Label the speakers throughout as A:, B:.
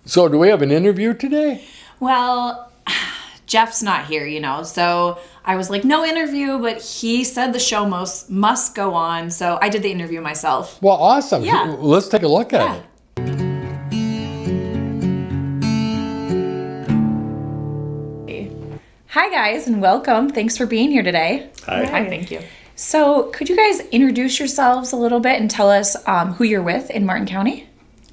A: So do we have an interview today?
B: Well, Jeff's not here, so I was like, no interview, but he said the show must go on, so I did the interview myself.
A: Well, awesome.
B: Yeah.
A: Let's take a look at it.
B: Hi, guys, and welcome. Thanks for being here today.
C: Hi.
B: Hi, thank you. So could you guys introduce yourselves a little bit and tell us who you're with in Martin County?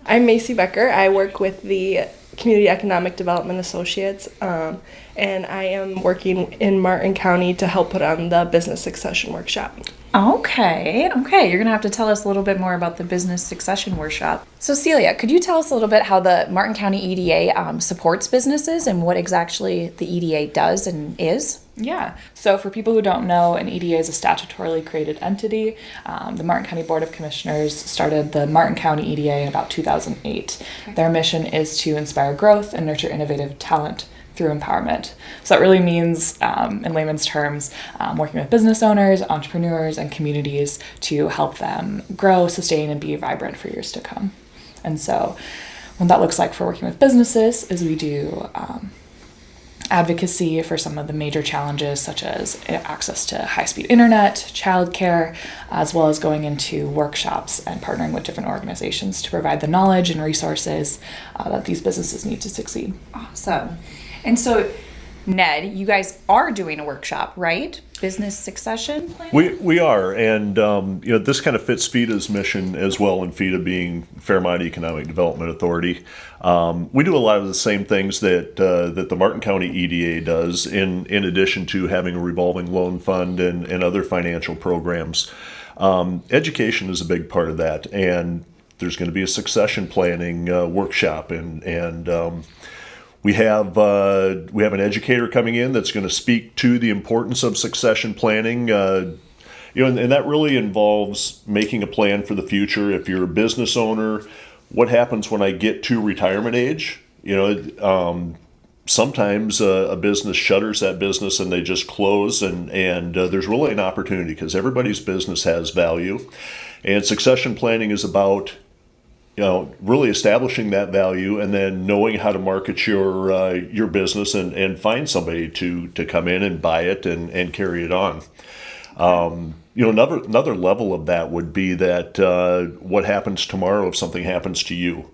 C: I'm Macey Becker. I work with the Community Economic Development Associates, and I am working in Martin County to help put on the Business Succession Workshop.
B: Okay. You're going to have to tell us a little bit more about the Business Succession Workshop. So Celia, could you tell us a little bit how the Martin County EDA supports businesses and what exactly the EDA does and is?
D: Yeah. So for people who don't know, an EDA is a statutorily created entity. The Martin County Board of Commissioners started the Martin County EDA in about 2008. Okay. Their mission is to inspire growth and nurture innovative talent through empowerment. So that really means, in layman's terms, working with business owners, entrepreneurs, and communities to help them grow, sustain, and be vibrant for years to come. And so what that looks like for working with businesses is we do advocacy for some of the major challenges such as access to high-speed internet, childcare, as well as going into workshops and partnering with different organizations to provide the knowledge and resources that these businesses need to succeed.
B: Awesome. And so, Ned, you guys are doing a workshop, right? Business succession planning?
E: We are, and this kind of fits FEDA's mission as well, and FEDA being Fairmont Economic Development Authority. We do a lot of the same things that the Martin County EDA does, in addition to having a revolving loan fund and other financial programs. Education is a big part of that, and there's going to be a succession planning workshop, and we have an educator coming in that's going to speak to the importance of succession planning. And that really involves making a plan for the future. If you're a business owner, what happens when I get to retirement age? Sometimes a business shutters that business and they just close, and there's really an opportunity because everybody's business has value, and succession planning is about really establishing that value and then knowing how to market your business and find somebody to come in and buy it and carry it on. Another level of that would be that what happens tomorrow if something happens to you.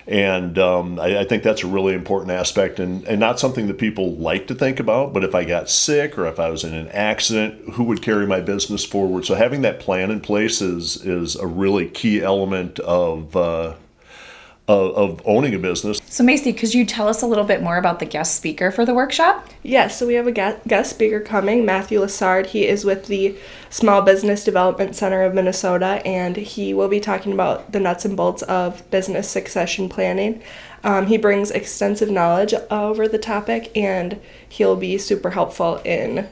E: And I think that's a really important aspect and not something that people like to think about, but if I got sick or if I was in an accident, who would carry my business forward? So having that plan in place is a really key element of owning a business.
B: So Macey, could you tell us a little bit more about the guest speaker for the workshop?
C: Yes, so we have a guest speaker coming, Matthew Lassard. He is with the Small Business Development Center of Minnesota, and he will be talking about the nuts and bolts of business succession planning. He brings extensive knowledge over the topic, and he'll be super helpful in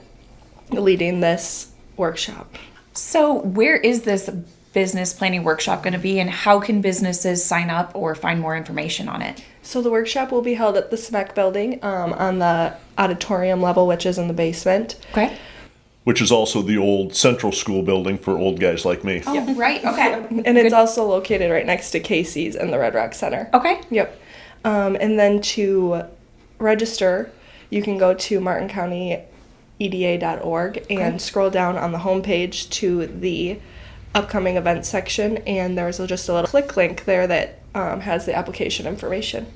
C: leading this workshop.
B: So where is this business planning workshop going to be, and how can businesses sign up or find more information on it?
C: So the workshop will be held at the SMEC building on the auditorium level, which is in the basement.
B: Okay.
E: Which is also the old central school building for old guys like me.
B: Oh, yeah. Right. Okay.
C: And it's also located right next to Casey's and the Red Rock Center.
B: Okay.
C: Yep. And then to register, you can go to martincountyeda.org and scroll down on the homepage to the upcoming events section, and there's just a little click link there that has the application information.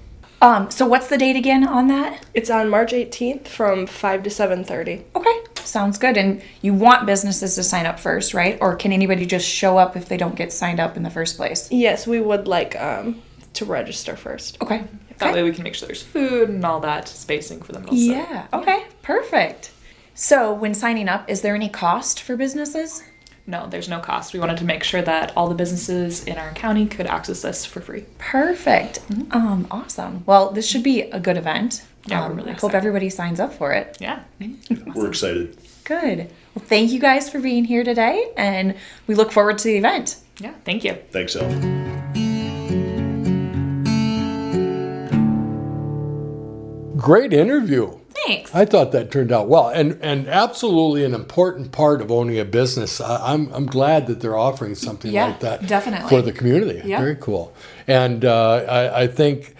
B: So what's the date again on that?
C: It's on March 18th from 5 to 7:30.
B: Okay, sounds good. And you want businesses to sign up first, right? Or can anybody just show up if they don't get signed up in the first place?
C: Yes, we would like to register first.
B: Okay.
D: That way we can make sure there's food and all that spacing for them to sit.
B: Yeah. Okay, perfect. So when signing up, is there any cost for businesses?
D: No, there's no cost. We wanted to make sure that all the businesses in our county could access this for free.
B: Perfect. Awesome. Well, this should be a good event.
D: Yeah, we're really
B: I hope
D: excited.
B: everybody signs up for it.
D: Yeah.
B: Awesome.
E: We're excited.
B: Good. Well, thank you guys for being here today, and we look forward to the event.
D: Yeah, thank you.
E: Thanks, Al.
A: Great interview.
B: thanks.
A: I thought that turned out well, and absolutely an important part of owning a business. I'm glad that they're offering something
B: Yeah,
A: like that
B: definitely.
A: for the community.
B: Yeah.
A: Very cool. And I think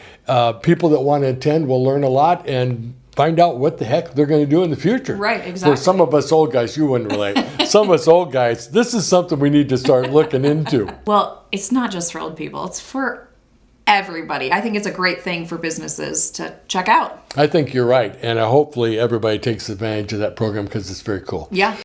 A: people that want to attend will learn a lot and find out what the heck they're going to do in the future.
B: Right, exactly.
A: For some of us old guys, you wouldn't relate. Some of us old guys, this is something we need to start looking into.
B: Well, it's not just for old people, it's for everybody. I think it's a great thing for businesses to check out.
A: I think you're right, and hopefully everybody takes advantage of that program because it's very cool.
B: Yeah.